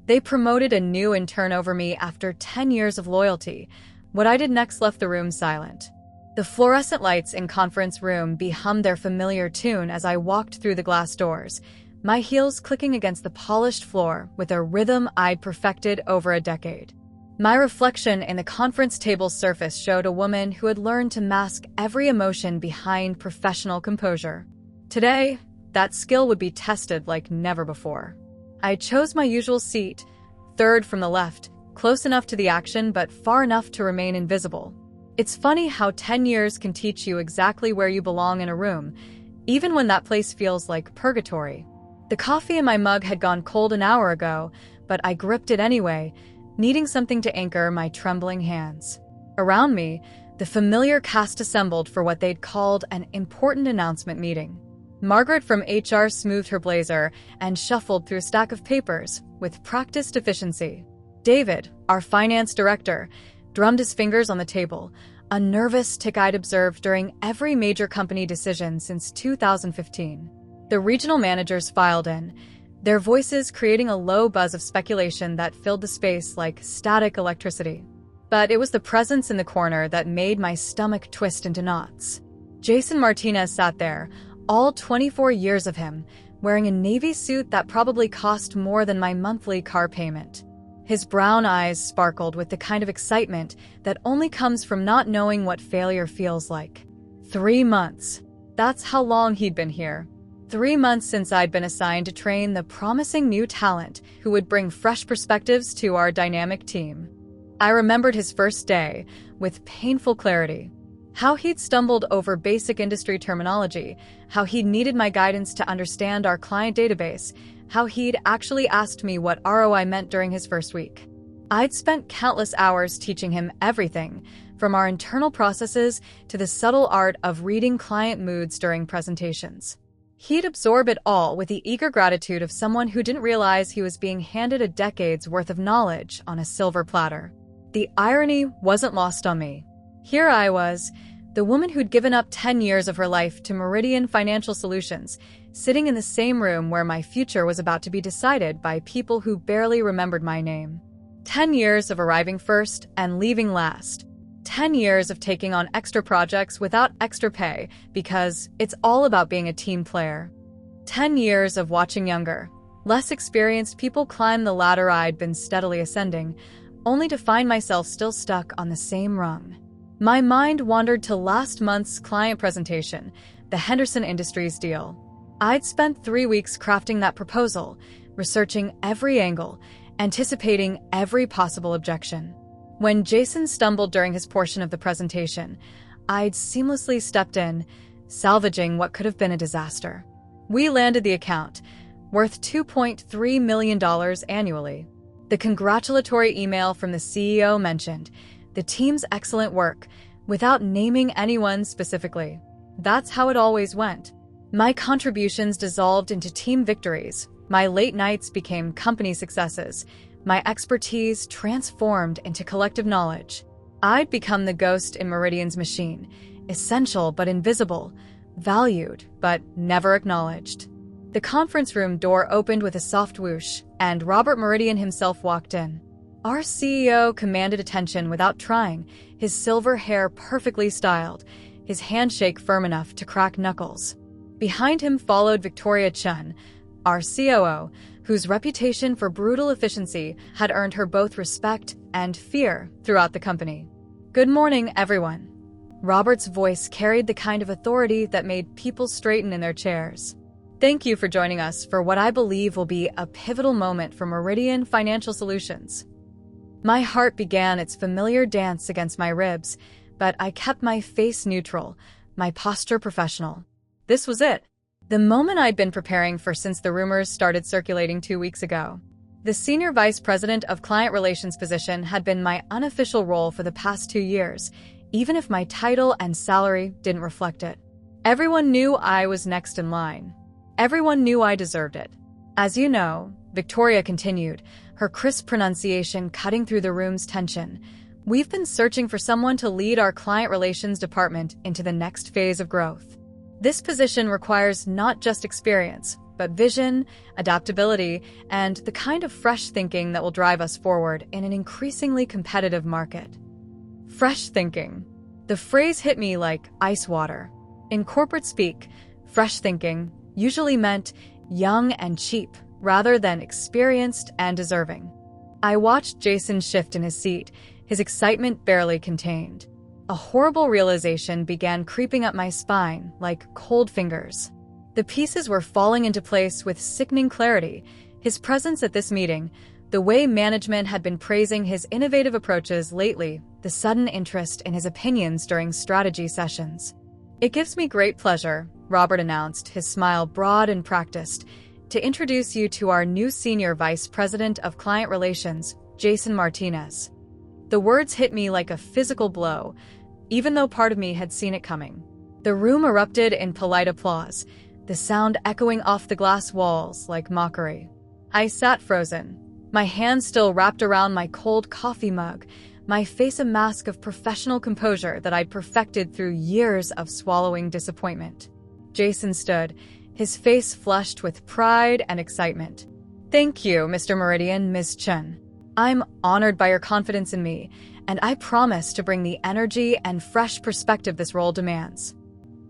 They promoted a new intern over me after 10 years of loyalty. What I did next left the room silent. The fluorescent lights in conference room hummed their familiar tune as I walked through the glass doors, my heels clicking against the polished floor with a rhythm I'd perfected over a decade. My reflection in the conference table's surface showed a woman who had learned to mask every emotion behind professional composure. Today, that skill would be tested like never before. I chose my usual seat, third from the left, close enough to the action but far enough to remain invisible. It's funny how 10 years can teach you exactly where you belong in a room, even when that place feels like purgatory. The coffee in my mug had gone cold an hour ago, but I gripped it anyway, needing something to anchor my trembling hands. Around me, the familiar cast assembled for what they'd called an important announcement meeting. Margaret from HR smoothed her blazer and shuffled through a stack of papers with practiced efficiency. David, our finance director, drummed his fingers on the table, a nervous tick I'd observed during every major company decision since 2015. The regional managers filed in, their voices creating a low buzz of speculation that filled the space like static electricity. But it was the presence in the corner that made my stomach twist into knots. Jason Martinez sat there, all 24 years of him, wearing a navy suit that probably cost more than my monthly car payment. His brown eyes sparkled with the kind of excitement that only comes from not knowing what failure feels like. 3 months. That's how long he'd been here. 3 months since I'd been assigned to train the promising new talent who would bring fresh perspectives to our dynamic team. I remembered his first day with painful clarity. How he'd stumbled over basic industry terminology, how he'd needed my guidance to understand our client database, how he'd actually asked me what ROI meant during his first week. I'd spent countless hours teaching him everything, from our internal processes to the subtle art of reading client moods during presentations. He'd absorb it all with the eager gratitude of someone who didn't realize he was being handed a decade's worth of knowledge on a silver platter. The irony wasn't lost on me. Here I was, the woman who'd given up 10 years of her life to Meridian Financial Solutions, sitting in the same room where my future was about to be decided by people who barely remembered my name. 10 years of arriving first and leaving last. 10 years of taking on extra projects without extra pay because it's all about being a team player. 10 years of watching younger, less experienced people climb the ladder I'd been steadily ascending, only to find myself still stuck on the same rung. My mind wandered to last month's client presentation, the Henderson Industries deal. I'd spent 3 weeks crafting that proposal, researching every angle, anticipating every possible objection. When Jason stumbled during his portion of the presentation, I'd seamlessly stepped in, salvaging what could have been a disaster. We landed the account, worth $2.3 million annually. The congratulatory email from the CEO mentioned the team's excellent work, without naming anyone specifically. That's how it always went. My contributions dissolved into team victories. My late nights became company successes. My expertise transformed into collective knowledge. I'd become the ghost in Meridian's machine, essential but invisible, valued but never acknowledged. The conference room door opened with a soft whoosh, and Robert Meridian himself walked in. Our CEO commanded attention without trying, his silver hair perfectly styled, his handshake firm enough to crack knuckles. Behind him followed Victoria Chun, our COO, whose reputation for brutal efficiency had earned her both respect and fear throughout the company. "Good morning, everyone." Robert's voice carried the kind of authority that made people straighten in their chairs. "Thank you for joining us for what I believe will be a pivotal moment for Meridian Financial Solutions." My heart began its familiar dance against my ribs, but I kept my face neutral, my posture professional. This was it. The moment I'd been preparing for since the rumors started circulating 2 weeks ago. The Senior Vice President of Client Relations position had been my unofficial role for the past 2 years, even if my title and salary didn't reflect it. Everyone knew I was next in line. Everyone knew I deserved it. "As you know," Victoria continued, her crisp pronunciation cutting through the room's tension, "we've been searching for someone to lead our client relations department into the next phase of growth. This position requires not just experience, but vision, adaptability, and the kind of fresh thinking that will drive us forward in an increasingly competitive market. Fresh thinking. The phrase hit me like ice water. In corporate speak, fresh thinking usually meant young and cheap, rather than experienced and deserving. I watched Jason shift in his seat, his excitement barely contained. A horrible realization began creeping up my spine like cold fingers. The pieces were falling into place with sickening clarity. His presence at this meeting, the way management had been praising his innovative approaches lately, the sudden interest in his opinions during strategy sessions. "It gives me great pleasure," Robert announced, his smile broad and practiced, "to introduce you to our new Senior Vice President of Client Relations, Jason Martinez." The words hit me like a physical blow, even though part of me had seen it coming. The room erupted in polite applause, the sound echoing off the glass walls like mockery. I sat frozen, my hands still wrapped around my cold coffee mug, my face a mask of professional composure that I'd perfected through years of swallowing disappointment. Jason stood, his face flushed with pride and excitement. "Thank you, Mr. Meridian, Ms. Chen. I'm honored by your confidence in me, and I promise to bring the energy and fresh perspective this role demands."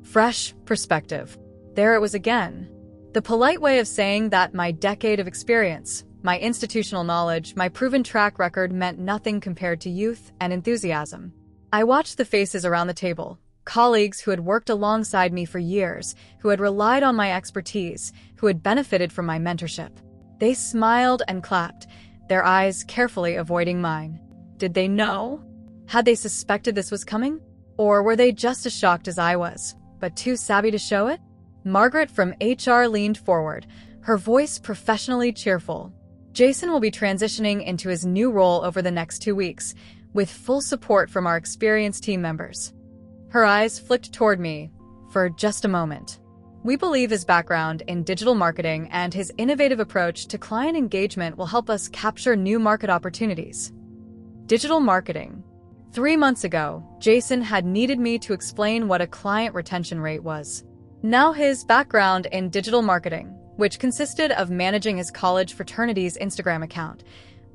Fresh perspective. There it was again. The polite way of saying that my decade of experience, my institutional knowledge, my proven track record meant nothing compared to youth and enthusiasm. I watched the faces around the table, colleagues who had worked alongside me for years, who had relied on my expertise, who had benefited from my mentorship. They smiled and clapped, their eyes carefully avoiding mine. Did they know? Had they suspected this was coming? Or were they just as shocked as I was, but too savvy to show it? Margaret from HR leaned forward, her voice professionally cheerful. "Jason will be transitioning into his new role over the next 2 weeks, with full support from our experienced team members." Her eyes flicked toward me for just a moment. "We believe his background in digital marketing and his innovative approach to client engagement will help us capture new market opportunities." Digital marketing. 3 months ago, Jason had needed me to explain what a client retention rate was. Now his background in digital marketing, which consisted of managing his college fraternity's Instagram account,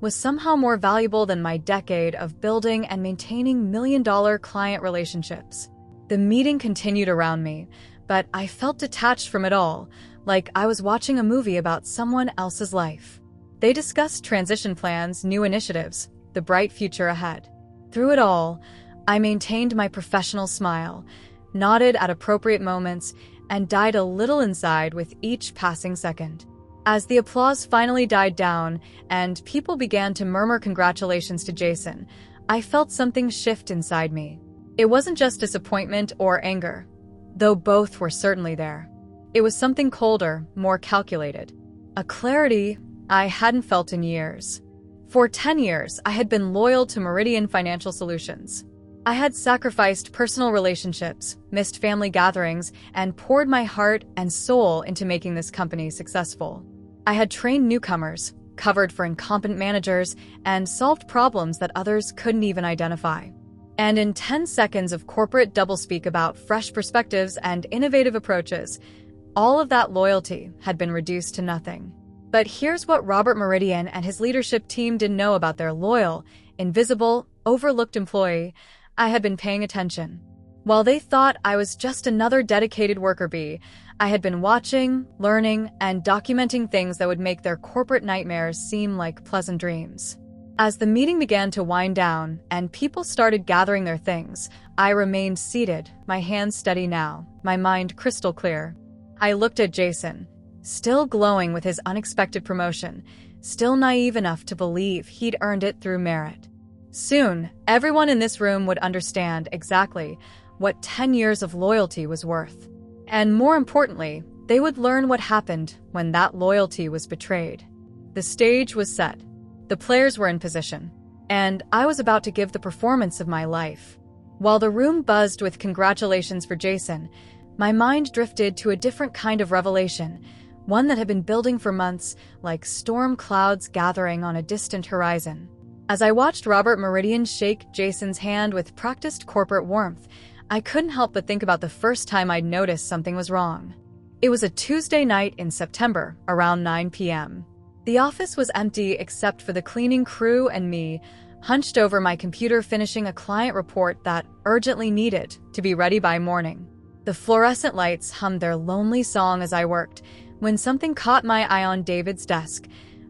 was somehow more valuable than my decade of building and maintaining million-dollar client relationships. The meeting continued around me, but I felt detached from it all, like I was watching a movie about someone else's life. They discussed transition plans, new initiatives, the bright future ahead. Through it all, I maintained my professional smile, nodded at appropriate moments, and died a little inside with each passing second. As the applause finally died down and people began to murmur congratulations to Jason, I felt something shift inside me. It wasn't just disappointment or anger, though both were certainly there. It was something colder, more calculated. A clarity I hadn't felt in years. For 10 years, I had been loyal to Meridian Financial Solutions. I had sacrificed personal relationships, missed family gatherings, and poured my heart and soul into making this company successful. I had trained newcomers, covered for incompetent managers, and solved problems that others couldn't even identify. And in 10 seconds of corporate doublespeak about fresh perspectives and innovative approaches, all of that loyalty had been reduced to nothing. But here's what Robert Meridian and his leadership team didn't know about their loyal, invisible, overlooked employee. I had been paying attention. While they thought I was just another dedicated worker bee, I had been watching, learning, and documenting things that would make their corporate nightmares seem like pleasant dreams. As the meeting began to wind down and people started gathering their things, I remained seated, my hands steady now, my mind crystal clear. I looked at Jason, still glowing with his unexpected promotion, still naive enough to believe he'd earned it through merit. Soon, everyone in this room would understand exactly what 10 years of loyalty was worth. And more importantly, they would learn what happened when that loyalty was betrayed. The stage was set. The players were in position. And I was about to give the performance of my life. While the room buzzed with congratulations for Jason, my mind drifted to a different kind of revelation, one that had been building for months, like storm clouds gathering on a distant horizon. As I watched Robert Meridian shake Jason's hand with practiced corporate warmth, I couldn't help but think about the first time I'd noticed something was wrong. It was a Tuesday night in September, around 9 p.m. The office was empty except for the cleaning crew and me, hunched over my computer finishing a client report that urgently needed to be ready by morning. The fluorescent lights hummed their lonely song as I worked, when something caught my eye on David's desk,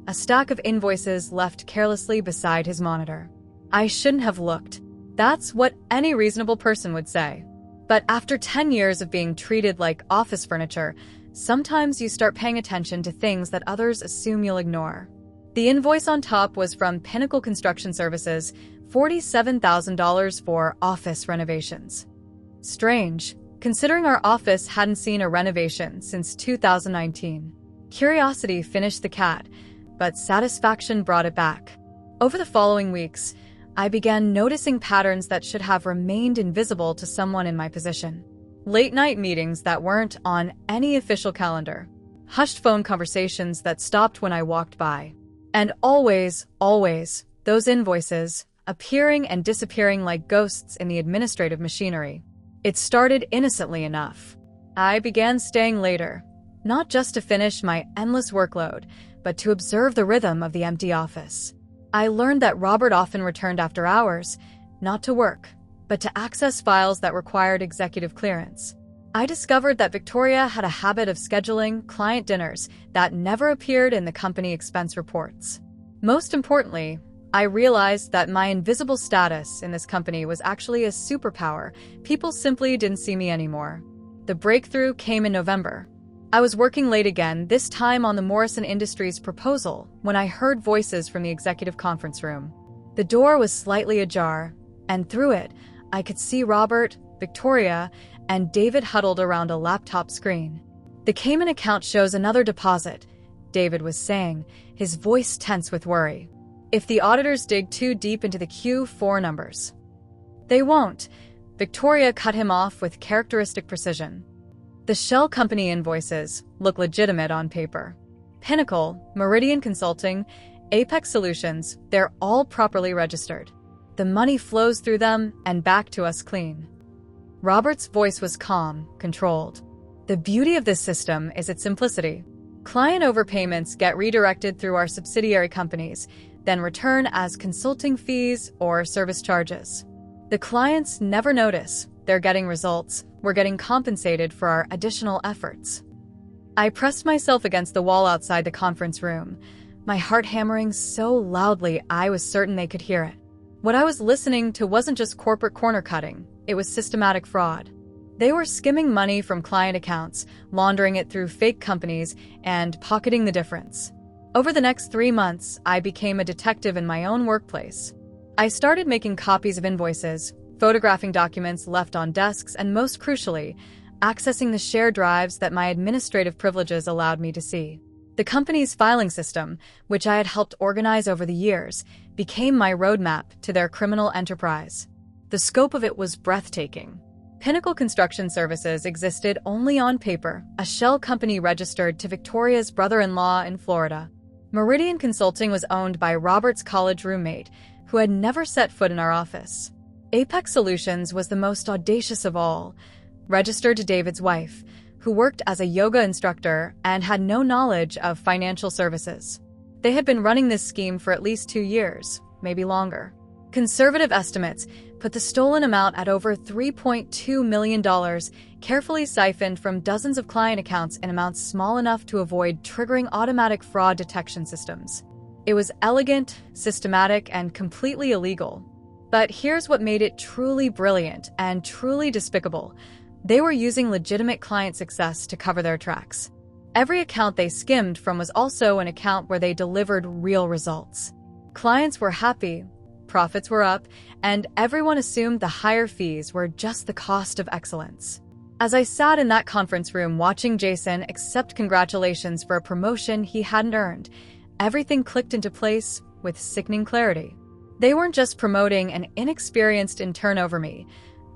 a stack of invoices left carelessly beside his monitor. I shouldn't have looked. That's what any reasonable person would say. But after 10 years of being treated like office furniture, sometimes you start paying attention to things that others assume you'll ignore. The invoice on top was from Pinnacle Construction Services, $47,000 for office renovations. Strange, considering our office hadn't seen a renovation since 2019. Curiosity finished the cat, but satisfaction brought it back. Over the following weeks, I began noticing patterns that should have remained invisible to someone in my position. Late-night meetings that weren't on any official calendar. Hushed phone conversations that stopped when I walked by. And always, those invoices, appearing and disappearing like ghosts in the administrative machinery. It started innocently enough. I began staying later, not just to finish my endless workload, but to observe the rhythm of the empty office. I learned that Robert often returned after hours, not to work, but to access files that required executive clearance. I discovered that Victoria had a habit of scheduling client dinners that never appeared in the company expense reports. Most importantly, I realized that my invisible status in this company was actually a superpower. People simply didn't see me anymore. The breakthrough came in November. I was working late again, this time on the Morrison Industries proposal, when I heard voices from the executive conference room. The door was slightly ajar, and through it, I could see Robert, Victoria, and David huddled around a laptop screen. The Cayman account shows another deposit, David was saying, his voice tense with worry. If the auditors dig too deep into the Q4 numbers. They won't. Victoria cut him off with characteristic precision. The shell company invoices look legitimate on paper. Pinnacle, Meridian Consulting, Apex Solutions, they're all properly registered. The money flows through them and back to us clean. Robert's voice was calm, controlled. The beauty of this system is its simplicity. Client overpayments get redirected through our subsidiary companies, then return as consulting fees or service charges. The clients never notice. They're getting results. We're getting compensated for our additional efforts. I pressed myself against the wall outside the conference room, my heart hammering so loudly I was certain they could hear it. What I was listening to wasn't just corporate corner cutting, it was systematic fraud. They were skimming money from client accounts, laundering it through fake companies, and pocketing the difference. Over the next 3 months, I became a detective in my own workplace. I started making copies of invoices, photographing documents left on desks, and most crucially, accessing the shared drives that my administrative privileges allowed me to see. The company's filing system, which I had helped organize over the years, became my roadmap to their criminal enterprise. The scope of it was breathtaking. Pinnacle Construction Services existed only on paper, a shell company registered to Victoria's brother-in-law in Florida. Meridian Consulting was owned by Robert's college roommate, who had never set foot in our office. Apex Solutions was the most audacious of all, registered to David's wife, who worked as a yoga instructor and had no knowledge of financial services. They had been running this scheme for at least 2 years, maybe longer. Conservative estimates put the stolen amount at over $3.2 million, carefully siphoned from dozens of client accounts in amounts small enough to avoid triggering automatic fraud detection systems. It was elegant, systematic, and completely illegal. But here's what made it truly brilliant and truly despicable. They were using legitimate client success to cover their tracks. Every account they skimmed from was also an account where they delivered real results. Clients were happy, profits were up, and everyone assumed the higher fees were just the cost of excellence. As I sat in that conference room watching Jason accept congratulations for a promotion he hadn't earned, everything clicked into place with sickening clarity. They weren't just promoting an inexperienced intern over me.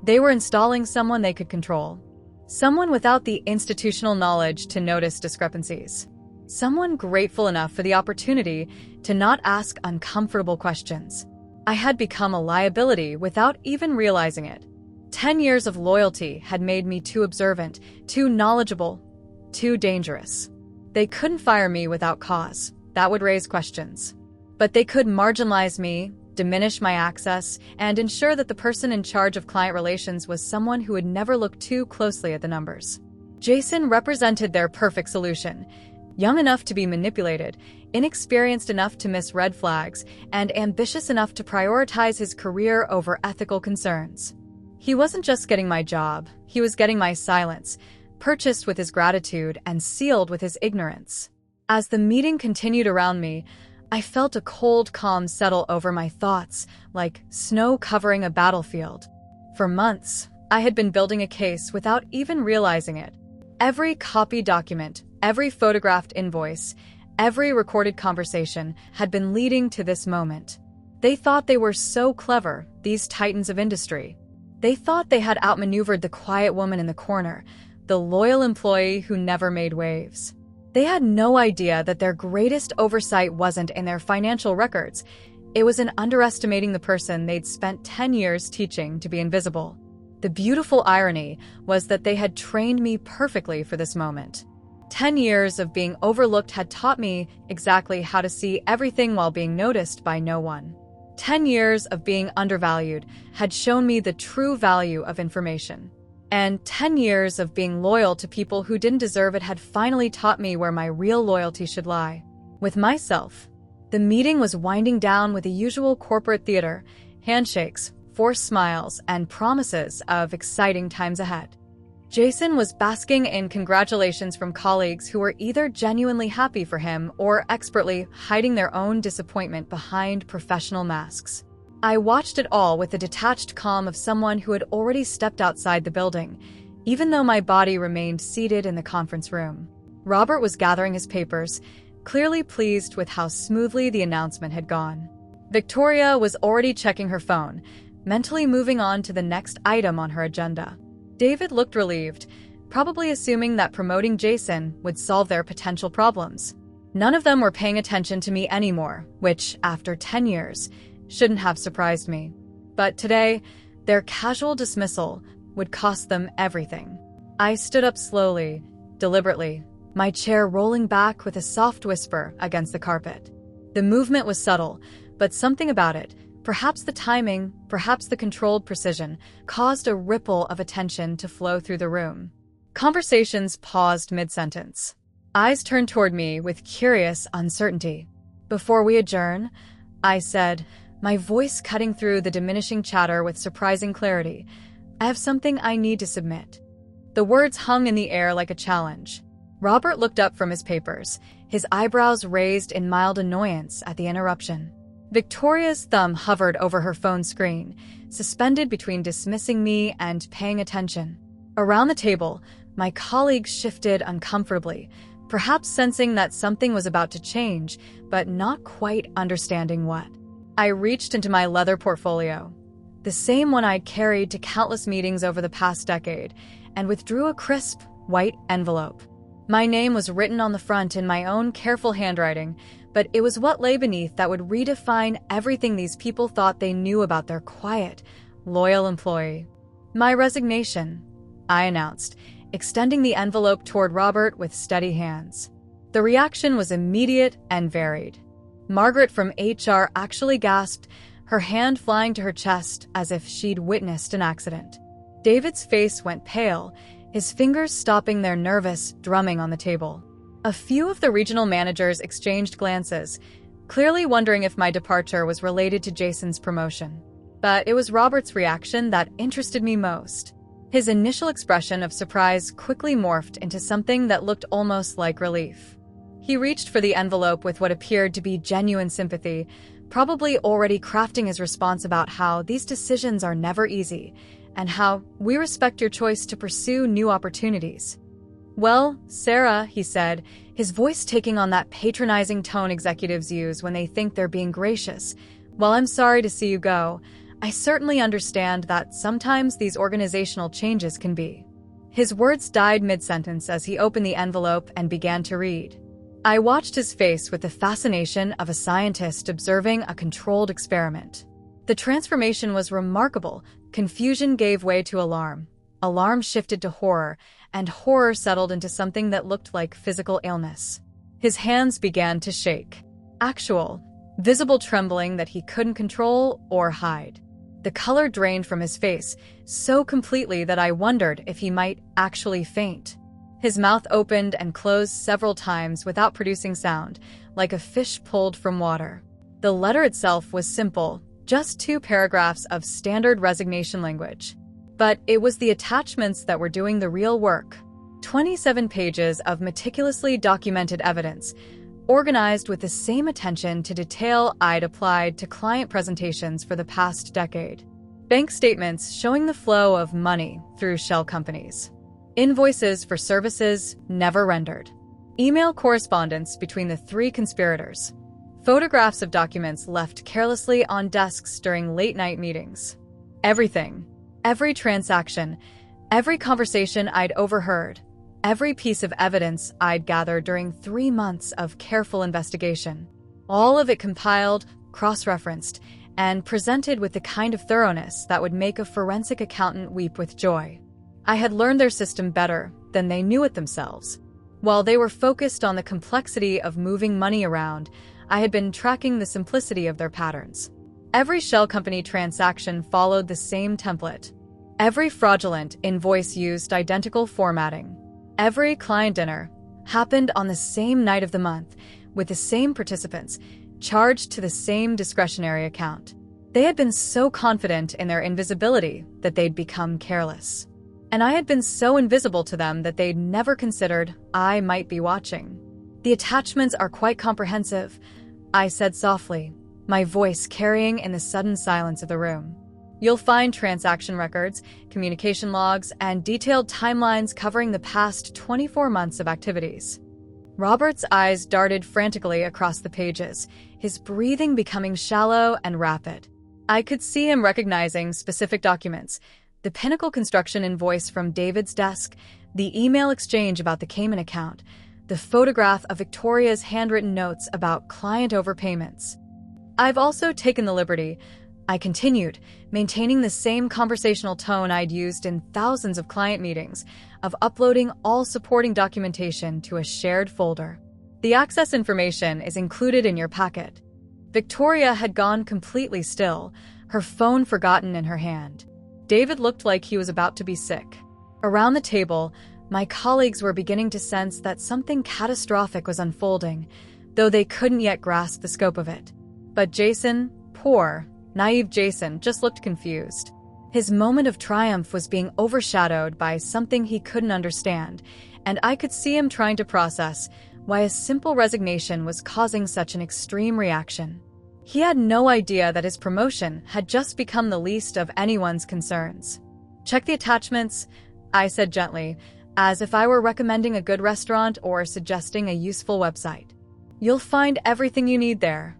They were installing someone they could control. Someone without the institutional knowledge to notice discrepancies. Someone grateful enough for the opportunity to not ask uncomfortable questions. I had become a liability without even realizing it. 10 years of loyalty had made me too observant, too knowledgeable, Too dangerous. They couldn't fire me without cause. That would raise questions. But they could marginalize me, diminish my access, and ensure that the person in charge of client relations was someone who would never look too closely at the numbers. Jason represented their perfect solution. Young enough to be manipulated, inexperienced enough to miss red flags, and ambitious enough to prioritize his career over ethical concerns. He wasn't just getting my job, he was getting my silence, purchased with his gratitude and sealed with his ignorance. As the meeting continued around me, I felt a cold calm settle over my thoughts, like snow covering a battlefield. For months, I had been building a case without even realizing it. Every copy document, every photographed invoice, every recorded conversation had been leading to this moment. They thought they were so clever, these titans of industry. They thought they had outmaneuvered the quiet woman in the corner, the loyal employee who never made waves. They had no idea that their greatest oversight wasn't in their financial records. It was in underestimating the person they'd spent 10 years teaching to be invisible. The beautiful irony was that they had trained me perfectly for this moment. 10 years of being overlooked had taught me exactly how to see everything while being noticed by no one. 10 years of being undervalued had shown me the true value of information. And 10 years of being loyal to people who didn't deserve it had finally taught me where my real loyalty should lie. With myself. The meeting was winding down with the usual corporate theater, handshakes, forced smiles, and promises of exciting times ahead. Jason was basking in congratulations from colleagues who were either genuinely happy for him or expertly hiding their own disappointment behind professional masks. I watched it all with the detached calm of someone who had already stepped outside the building, even though my body remained seated in the conference room. Robert was gathering his papers, clearly pleased with how smoothly the announcement had gone. Victoria was already checking her phone, mentally moving on to the next item on her agenda. David looked relieved, probably assuming that promoting Jason would solve their potential problems. None of them were paying attention to me anymore, which, after 10 years, shouldn't have surprised me. But today, their casual dismissal would cost them everything. I stood up slowly, deliberately, my chair rolling back with a soft whisper against the carpet. The movement was subtle, but something about it, perhaps the timing, perhaps the controlled precision, caused a ripple of attention to flow through the room. Conversations paused mid-sentence. Eyes turned toward me with curious uncertainty. "Before we adjourn," I said, my voice cutting through the diminishing chatter with surprising clarity, "I have something I need to submit." The words hung in the air like a challenge. Robert looked up from his papers, his eyebrows raised in mild annoyance at the interruption. Victoria's thumb hovered over her phone screen, suspended between dismissing me and paying attention. Around the table, my colleagues shifted uncomfortably, perhaps sensing that something was about to change, but not quite understanding what. I reached into my leather portfolio, the same one I'd carried to countless meetings over the past decade, and withdrew a crisp, white envelope. My name was written on the front in my own careful handwriting, but it was what lay beneath that would redefine everything these people thought they knew about their quiet, loyal employee. "My resignation," I announced, extending the envelope toward Robert with steady hands. The reaction was immediate and varied. Margaret from HR actually gasped, her hand flying to her chest as if she'd witnessed an accident. David's face went pale, his fingers stopping their nervous drumming on the table. A few of the regional managers exchanged glances, clearly wondering if my departure was related to Jason's promotion. But it was Robert's reaction that interested me most. His initial expression of surprise quickly morphed into something that looked almost like relief. He reached for the envelope with what appeared to be genuine sympathy, probably already crafting his response about how these decisions are never easy, and how we respect your choice to pursue new opportunities. "Well, Sarah," he said, his voice taking on that patronizing tone executives use when they think they're being gracious, "while I'm sorry to see you go, I certainly understand that sometimes these organizational changes can be." His words died mid-sentence as he opened the envelope and began to read. I watched his face with the fascination of a scientist observing a controlled experiment. The transformation was remarkable. Confusion gave way to alarm. Alarm shifted to horror, and horror settled into something that looked like physical illness. His hands began to shake. Actual, visible trembling that he couldn't control or hide. The color drained from his face so completely that I wondered if he might actually faint. His mouth opened and closed several times without producing sound, like a fish pulled from water. The letter itself was simple, just 2 paragraphs of standard resignation language. But it was the attachments that were doing the real work. 27 pages of meticulously documented evidence, organized with the same attention to detail I'd applied to client presentations for the past decade. Bank statements showing the flow of money through shell companies. Invoices for services never rendered. Email correspondence between the 3 conspirators. Photographs of documents left carelessly on desks during late-night meetings. Everything. Every transaction. Every conversation I'd overheard. Every piece of evidence I'd gathered during 3 months of careful investigation. All of it compiled, cross-referenced, and presented with the kind of thoroughness that would make a forensic accountant weep with joy. I had learned their system better than they knew it themselves. While they were focused on the complexity of moving money around, I had been tracking the simplicity of their patterns. Every shell company transaction followed the same template. Every fraudulent invoice used identical formatting. Every client dinner happened on the same night of the month, with the same participants, charged to the same discretionary account. They had been so confident in their invisibility that they'd become careless. And I had been so invisible to them that they'd never considered I might be watching. The attachments are quite comprehensive, I said softly, my voice carrying in the sudden silence of the room. You'll find transaction records, communication logs, and detailed timelines covering the past 24 months of activities. Robert's eyes darted frantically across the pages, his breathing becoming shallow and rapid. I could see him recognizing specific documents, the Pinnacle Construction invoice from David's desk, the email exchange about the Cayman account, the photograph of Victoria's handwritten notes about client overpayments. I've also taken the liberty, I continued, maintaining the same conversational tone I'd used in thousands of client meetings, of uploading all supporting documentation to a shared folder. The access information is included in your packet. Victoria had gone completely still, her phone forgotten in her hand. David looked like he was about to be sick. Around the table, my colleagues were beginning to sense that something catastrophic was unfolding, though they couldn't yet grasp the scope of it. But Jason, poor, naive Jason, just looked confused. His moment of triumph was being overshadowed by something he couldn't understand, and I could see him trying to process why a simple resignation was causing such an extreme reaction. He had no idea that his promotion had just become the least of anyone's concerns. Check the attachments, I said gently, as if I were recommending a good restaurant or suggesting a useful website. You'll find everything you need there.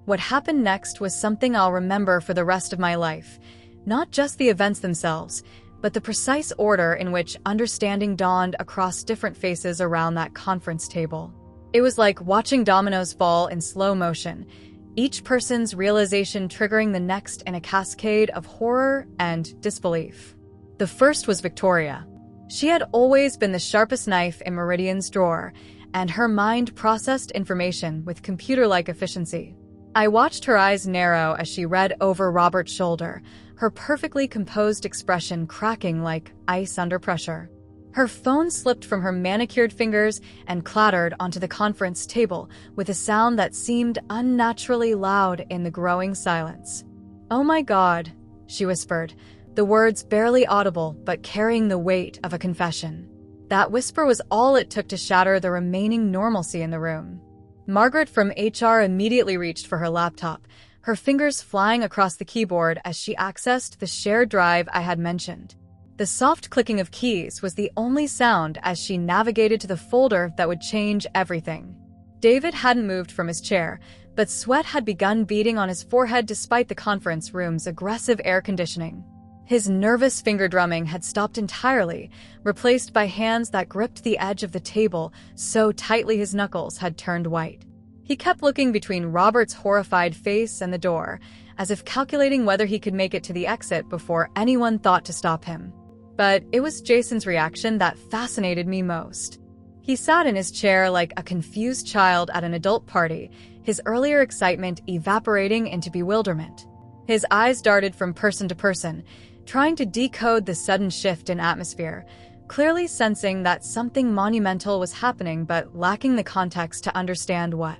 What happened next was something I'll remember for the rest of my life. Not just the events themselves, but the precise order in which understanding dawned across different faces around that conference table. It was like watching dominoes fall in slow motion, each person's realization triggering the next in a cascade of horror and disbelief. The first was Victoria. She had always been the sharpest knife in Meridian's drawer, and her mind processed information with computer-like efficiency. I watched her eyes narrow as she read over Robert's shoulder, her perfectly composed expression cracking like ice under pressure. Her phone slipped from her manicured fingers and clattered onto the conference table with a sound that seemed unnaturally loud in the growing silence. "Oh my God," she whispered, the words barely audible but carrying the weight of a confession. That whisper was all it took to shatter the remaining normalcy in the room. Margaret from HR immediately reached for her laptop, her fingers flying across the keyboard as she accessed the shared drive I had mentioned. The soft clicking of keys was the only sound as she navigated to the folder that would change everything. David hadn't moved from his chair, but sweat had begun beading on his forehead despite the conference room's aggressive air conditioning. His nervous finger drumming had stopped entirely, replaced by hands that gripped the edge of the table so tightly his knuckles had turned white. He kept looking between Robert's horrified face and the door, as if calculating whether he could make it to the exit before anyone thought to stop him. But it was Jason's reaction that fascinated me most. He sat in his chair like a confused child at an adult party, his earlier excitement evaporating into bewilderment. His eyes darted from person to person, trying to decode the sudden shift in atmosphere, clearly sensing that something monumental was happening but lacking the context to understand what.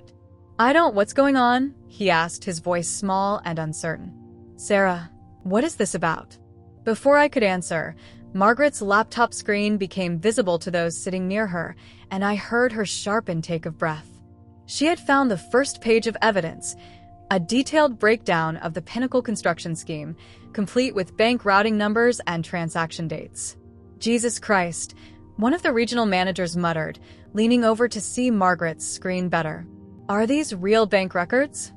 What's going on? He asked, his voice small and uncertain. Sarah, what is this about? Before I could answer, Margaret's laptop screen became visible to those sitting near her, and I heard her sharp intake of breath. She had found the first page of evidence, a detailed breakdown of the Pinnacle construction scheme, complete with bank routing numbers and transaction dates. Jesus Christ, one of the regional managers muttered, leaning over to see Margaret's screen better. Are these real bank records?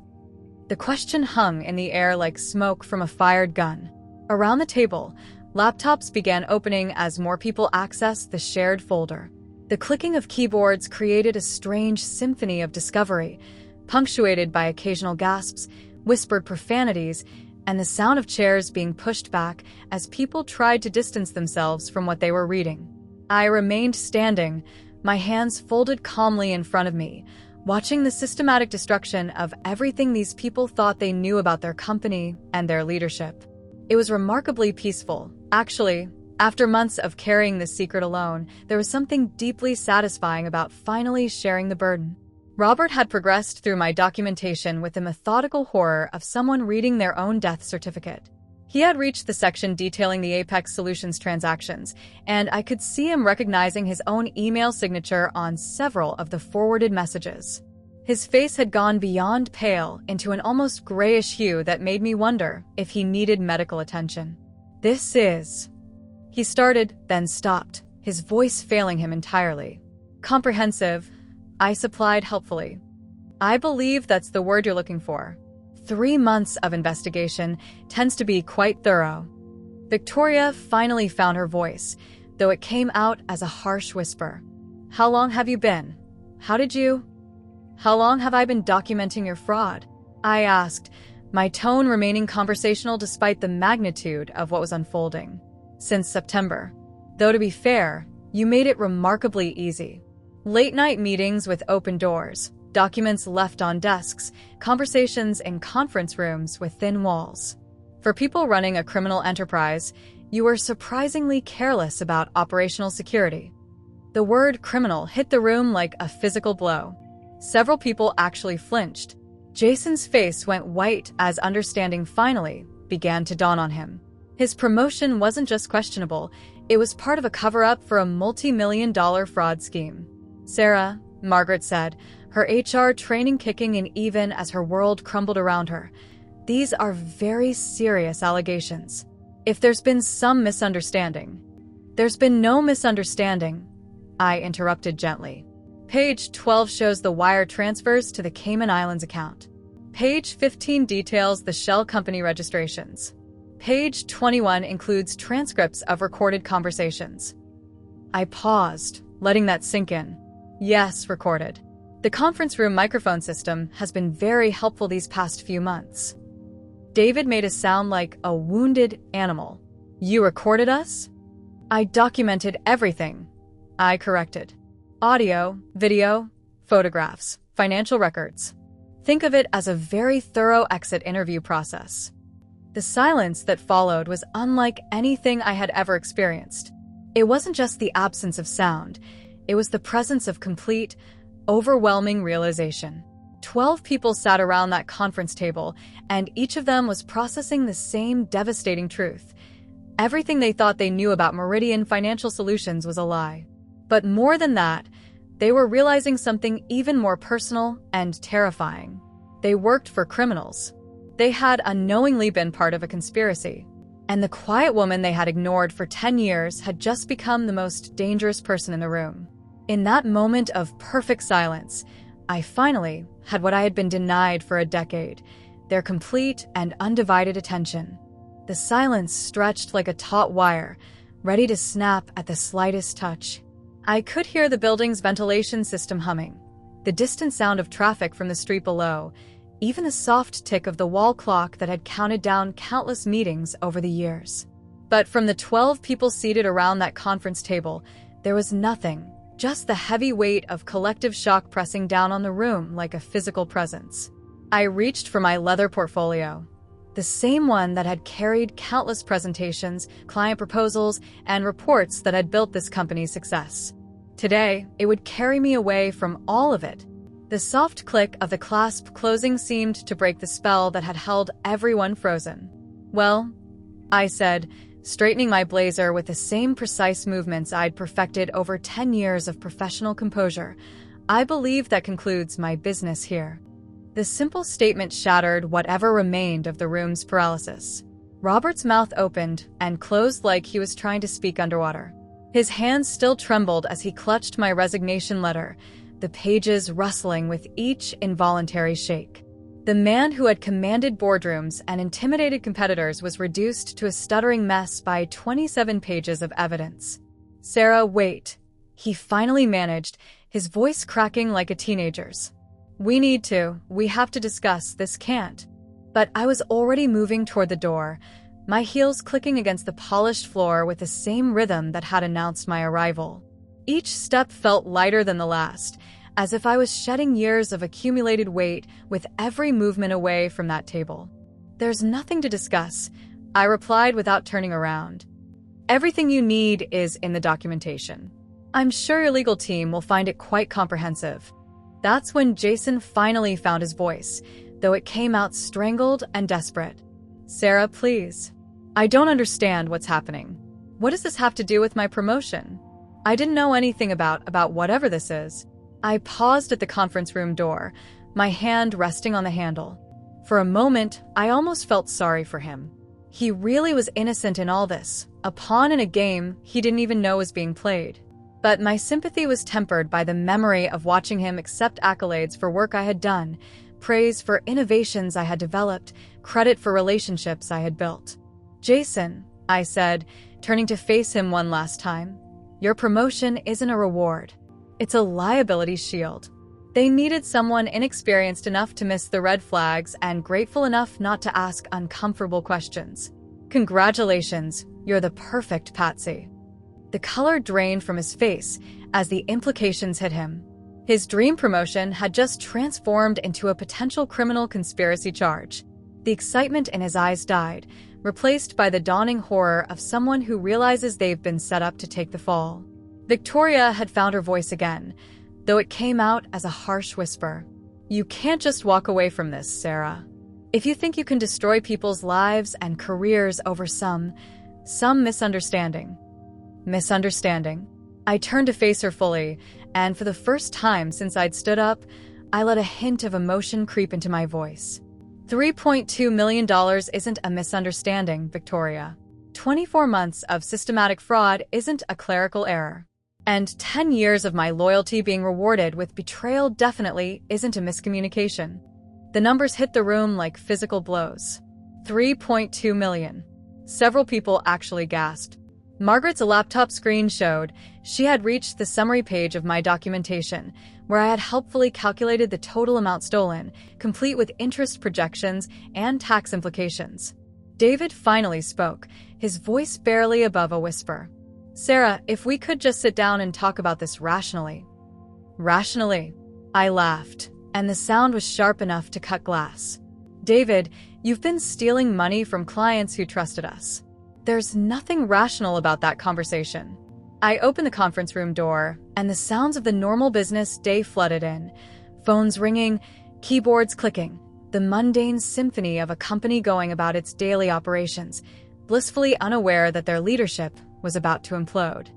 The question hung in the air like smoke from a fired gun. Around the table, laptops began opening as more people accessed the shared folder. The clicking of keyboards created a strange symphony of discovery, punctuated by occasional gasps, whispered profanities, and the sound of chairs being pushed back as people tried to distance themselves from what they were reading. I remained standing, my hands folded calmly in front of me, watching the systematic destruction of everything these people thought they knew about their company and their leadership. It was remarkably peaceful. Actually, after months of carrying this secret alone, there was something deeply satisfying about finally sharing the burden. Robert had progressed through my documentation with the methodical horror of someone reading their own death certificate. He had reached the section detailing the Apex Solutions transactions, and I could see him recognizing his own email signature on several of the forwarded messages. His face had gone beyond pale into an almost grayish hue that made me wonder if he needed medical attention. This is... He started, then stopped, his voice failing him entirely. Comprehensive, I supplied helpfully. I believe that's the word you're looking for. 3 months of investigation tends to be quite thorough. Victoria finally found her voice, though it came out as a harsh whisper. How long have you been? How long have I been documenting your fraud? I asked, my tone remaining conversational despite the magnitude of what was unfolding. Since September. Though to be fair, you made it remarkably easy. Late-night meetings with open doors, documents left on desks, conversations in conference rooms with thin walls. For people running a criminal enterprise, you were surprisingly careless about operational security. The word criminal hit the room like a physical blow. Several people actually flinched. Jason's face went white as understanding finally began to dawn on him. His promotion wasn't just questionable, it was part of a cover-up for a multi-million-dollar fraud scheme. Sarah, Margaret said, her HR training kicking in even as her world crumbled around her. These are very serious allegations. If there's been some misunderstanding. There's been no misunderstanding, I interrupted gently. Page 12 shows the wire transfers to the Cayman Islands account. Page 15 details the shell company registrations. Page 21 includes transcripts of recorded conversations. I paused, letting that sink in. Yes, recorded. The conference room microphone system has been very helpful these past few months. David made a sound like a wounded animal. You recorded us? I documented everything. I corrected. Audio, video, photographs, financial records. Think of it as a very thorough exit interview process. The silence that followed was unlike anything I had ever experienced. It wasn't just the absence of sound, it was the presence of complete, overwhelming realization. 12 people sat around that conference table, and each of them was processing the same devastating truth. Everything they thought they knew about Meridian Financial Solutions was a lie. But more than that, they were realizing something even more personal and terrifying. They worked for criminals. They had unknowingly been part of a conspiracy. And the quiet woman they had ignored for 10 years had just become the most dangerous person in the room. In that moment of perfect silence, I finally had what I had been denied for a decade, their complete and undivided attention. The silence stretched like a taut wire, ready to snap at the slightest touch. I could hear the building's ventilation system humming, the distant sound of traffic from the street below, even the soft tick of the wall clock that had counted down countless meetings over the years. But from the 12 people seated around that conference table, there was nothing, just the heavy weight of collective shock pressing down on the room like a physical presence. I reached for my leather portfolio, the same one that had carried countless presentations, client proposals, and reports that had built this company's success. Today, it would carry me away from all of it. The soft click of the clasp closing seemed to break the spell that had held everyone frozen. "Well," I said, straightening my blazer with the same precise movements I'd perfected over 10 years of professional composure, "I believe that concludes my business here." The simple statement shattered whatever remained of the room's paralysis. Robert's mouth opened and closed like he was trying to speak underwater. His hands still trembled as he clutched my resignation letter, the pages rustling with each involuntary shake. The man who had commanded boardrooms and intimidated competitors was reduced to a stuttering mess by 27 pages of evidence. "Sarah, wait," he finally managed, his voice cracking like a teenager's. We have to discuss, this can't." But I was already moving toward the door, my heels clicking against the polished floor with the same rhythm that had announced my arrival. Each step felt lighter than the last, as if I was shedding years of accumulated weight with every movement away from that table. "There's nothing to discuss," I replied without turning around. "Everything you need is in the documentation. I'm sure your legal team will find it quite comprehensive." That's when Jason finally found his voice, though it came out strangled and desperate. "Sarah, please. I don't understand what's happening. What does this have to do with my promotion? I didn't know anything about whatever this is." I paused at the conference room door, my hand resting on the handle. For a moment, I almost felt sorry for him. He really was innocent in all this, a pawn in a game he didn't even know was being played. But my sympathy was tempered by the memory of watching him accept accolades for work I had done, praise for innovations I had developed, credit for relationships I had built. "Jason," I said, turning to face him one last time, "your promotion isn't a reward. It's a liability shield." They needed someone inexperienced enough to miss the red flags and grateful enough not to ask uncomfortable questions. "Congratulations, you're the perfect patsy." The color drained from his face as the implications hit him. His dream promotion had just transformed into a potential criminal conspiracy charge. The excitement in his eyes died, replaced by the dawning horror of someone who realizes they've been set up to take the fall. Victoria had found her voice again, though it came out as a harsh whisper. "You can't just walk away from this, Sarah. If you think you can destroy people's lives and careers over some misunderstanding." Misunderstanding. I turned to face her fully, and for the first time since I'd stood up, I let a hint of emotion creep into my voice. $3.2 million isn't a misunderstanding, Victoria. 24 months of systematic fraud isn't a clerical error. And 10 years of my loyalty being rewarded with betrayal definitely isn't a miscommunication. The numbers hit the room like physical blows. 3.2 million. Several people actually gasped. Margaret's laptop screen showed she had reached the summary page of my documentation, where I had helpfully calculated the total amount stolen, complete with interest projections and tax implications. David finally spoke, his voice barely above a whisper. "Sarah, if we could just sit down and talk about this rationally." "Rationally?" I laughed, and the sound was sharp enough to cut glass. "David, you've been stealing money from clients who trusted us. There's nothing rational about that conversation." I opened the conference room door, and the sounds of the normal business day flooded in. Phones ringing, keyboards clicking, the mundane symphony of a company going about its daily operations, blissfully unaware that their leadership was about to implode.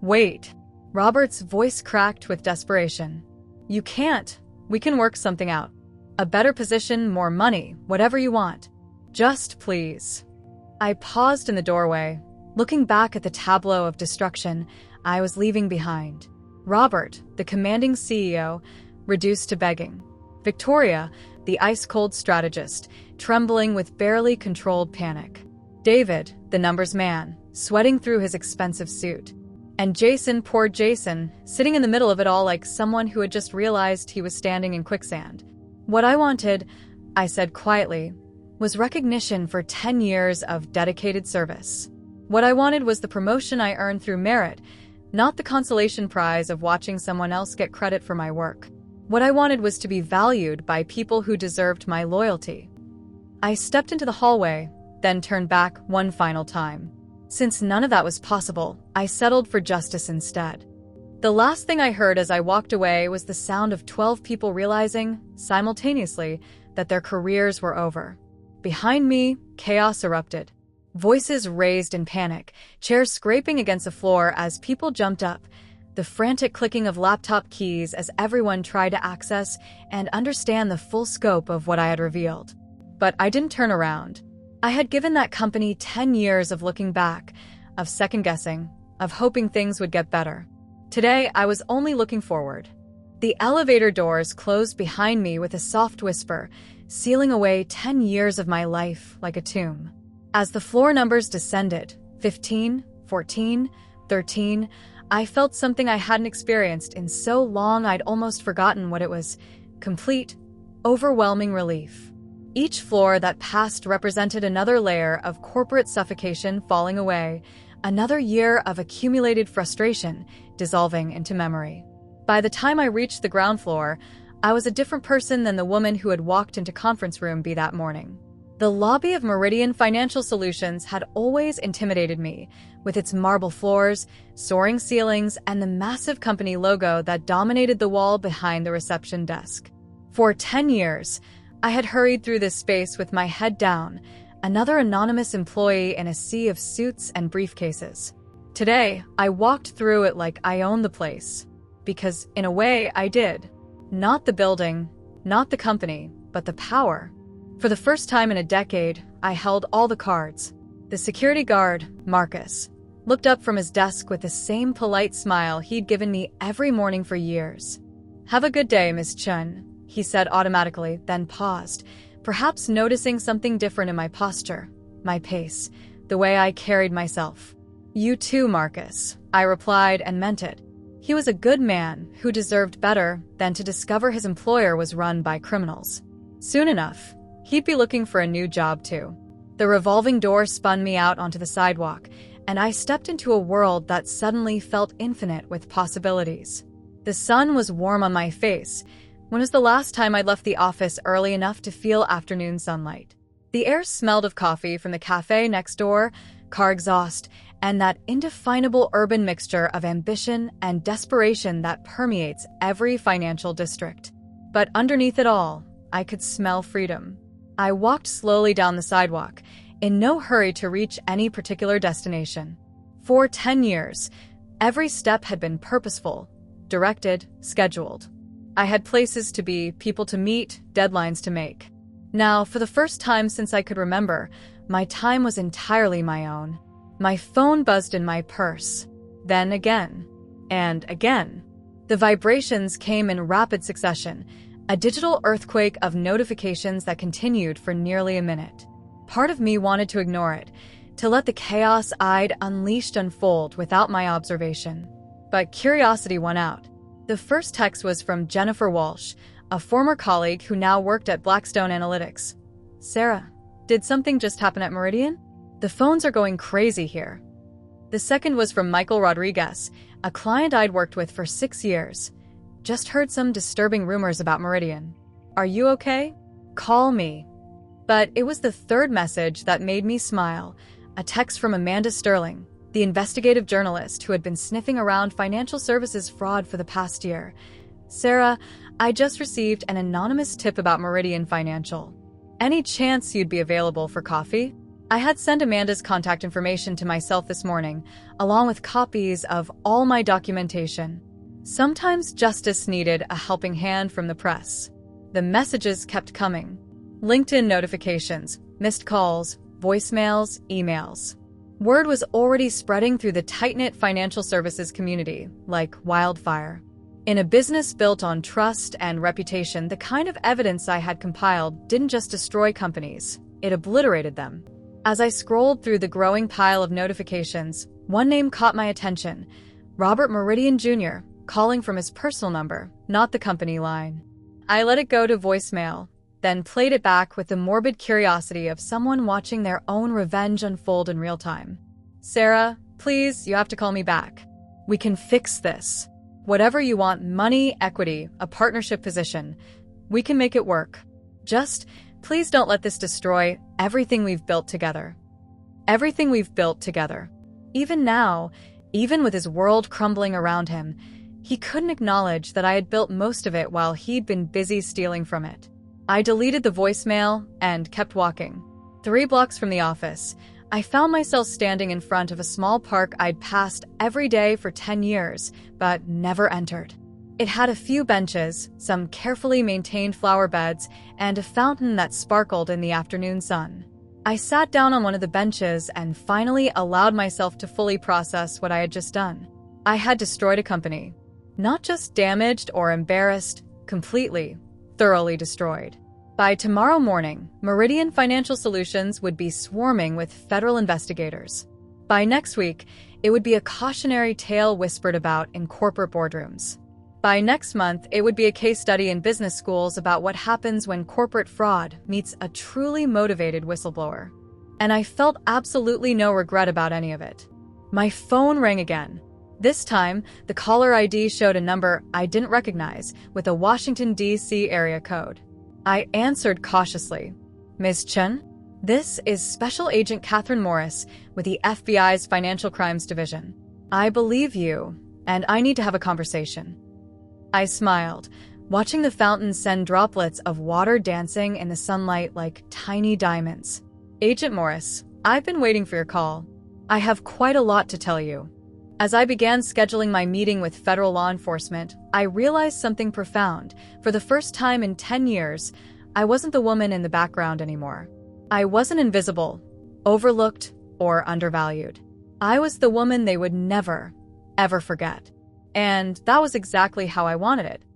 "Wait." Robert's voice cracked with desperation. "You can't. We can work something out. A better position, more money, whatever you want. Just please." I paused in the doorway, looking back at the tableau of destruction I was leaving behind. Robert, the commanding CEO, reduced to begging. Victoria, the ice-cold strategist, trembling with barely controlled panic. David, the numbers man, sweating through his expensive suit. And Jason, poor Jason, sitting in the middle of it all like someone who had just realized he was standing in quicksand. "What I wanted," I said quietly, "was recognition for 10 years of dedicated service. What I wanted was the promotion I earned through merit, not the consolation prize of watching someone else get credit for my work. What I wanted was to be valued by people who deserved my loyalty. I stepped into the hallway, then turned back one final time. Since none of that was possible, I settled for justice instead. The last thing I heard as I walked away was the sound of 12 people realizing, simultaneously, that their careers were over. Behind me, chaos erupted. Voices raised in panic, chairs scraping against the floor as people jumped up, the frantic clicking of laptop keys as everyone tried to access and understand the full scope of what I had revealed. But I didn't turn around. I had given that company 10 years of looking back, of second-guessing, of hoping things would get better. Today, I was only looking forward. The elevator doors closed behind me with a soft whisper, sealing away 10 years of my life like a tomb. As the floor numbers descended, 15, 14, 13, I felt something I hadn't experienced in so long I'd almost forgotten what it was. Complete, overwhelming relief. Each floor that passed represented another layer of corporate suffocation falling away, another year of accumulated frustration dissolving into memory. By the time I reached the ground floor, I was a different person than the woman who had walked into conference room B that morning. The lobby of Meridian Financial Solutions had always intimidated me, with its marble floors, soaring ceilings, and the massive company logo that dominated the wall behind the reception desk. For 10 years, I had hurried through this space with my head down, another anonymous employee in a sea of suits and briefcases. Today, I walked through it like I owned the place. Because, in a way, I did. Not the building, not the company, but the power. For the first time in a decade, I held all the cards. The security guard, Marcus, looked up from his desk with the same polite smile he'd given me every morning for years. "Have a good day, Miss Chun," he said automatically, then paused, perhaps noticing something different in my posture, my pace, the way I carried myself. "You too, Marcus," I replied and meant it. He was a good man who deserved better than to discover his employer was run by criminals. Soon enough, he'd be looking for a new job too. The revolving door spun me out onto the sidewalk, and I stepped into a world that suddenly felt infinite with possibilities. The sun was warm on my face. When was the last time I'd left the office early enough to feel afternoon sunlight? The air smelled of coffee from the cafe next door, car exhaust, and that indefinable urban mixture of ambition and desperation that permeates every financial district. But underneath it all, I could smell freedom. I walked slowly down the sidewalk, in no hurry to reach any particular destination. For 10 years, every step had been purposeful, directed, scheduled. I had places to be, people to meet, deadlines to make. Now, for the first time since I could remember, my time was entirely my own. My phone buzzed in my purse. Then again. And again. The vibrations came in rapid succession, a digital earthquake of notifications that continued for nearly a minute. Part of me wanted to ignore it, to let the chaos I'd unleashed unfold without my observation. But curiosity won out. The first text was from Jennifer Walsh, a former colleague who now worked at Blackstone Analytics. "Sarah, did something just happen at Meridian? The phones are going crazy here." The second was from Michael Rodriguez, a client I'd worked with for 6 years. "Just heard some disturbing rumors about Meridian. Are you okay? Call me." But it was the third message that made me smile, a text from Amanda Sterling, the investigative journalist who had been sniffing around financial services fraud for the past year. "Sarah, I just received an anonymous tip about Meridian Financial. Any chance you'd be available for coffee?" I had sent Amanda's contact information to myself this morning, along with copies of all my documentation. Sometimes justice needed a helping hand from the press. The messages kept coming. LinkedIn notifications, missed calls, voicemails, emails. Word was already spreading through the tight-knit financial services community, like wildfire. In a business built on trust and reputation, the kind of evidence I had compiled didn't just destroy companies, it obliterated them. As I scrolled through the growing pile of notifications, one name caught my attention: Robert Meridian Jr., calling from his personal number, not the company line. I let it go to voicemail, then played it back with the morbid curiosity of someone watching their own revenge unfold in real time. Sarah, please, you have to call me back. We can fix this. Whatever you want, money, equity, a partnership position, we can make it work. Just, please don't let this destroy everything we've built together. Everything we've built together. Even now, even with his world crumbling around him, he couldn't acknowledge that I had built most of it while he'd been busy stealing from it. I deleted the voicemail and kept walking. 3 blocks from the office, I found myself standing in front of a small park I'd passed every day for 10 years, but never entered. It had a few benches, some carefully maintained flower beds, and a fountain that sparkled in the afternoon sun. I sat down on one of the benches and finally allowed myself to fully process what I had just done. I had destroyed a company. Not just damaged or embarrassed, completely, thoroughly destroyed. By tomorrow morning, Meridian Financial Solutions would be swarming with federal investigators. By next week, it would be a cautionary tale whispered about in corporate boardrooms. By next month, it would be a case study in business schools about what happens when corporate fraud meets a truly motivated whistleblower. And I felt absolutely no regret about any of it. My phone rang again. This time, the caller ID showed a number I didn't recognize with a Washington, D.C. area code. I answered cautiously. Ms. Chen? This is Special Agent Catherine Morris with the FBI's Financial Crimes Division. I believe you, and I need to have a conversation. I smiled, watching the fountain send droplets of water dancing in the sunlight like tiny diamonds. Agent Morris, I've been waiting for your call. I have quite a lot to tell you. As I began scheduling my meeting with federal law enforcement, I realized something profound. For the first time in 10 years, I wasn't the woman in the background anymore. I wasn't invisible, overlooked, or undervalued. I was the woman they would never, ever forget. And that was exactly how I wanted it.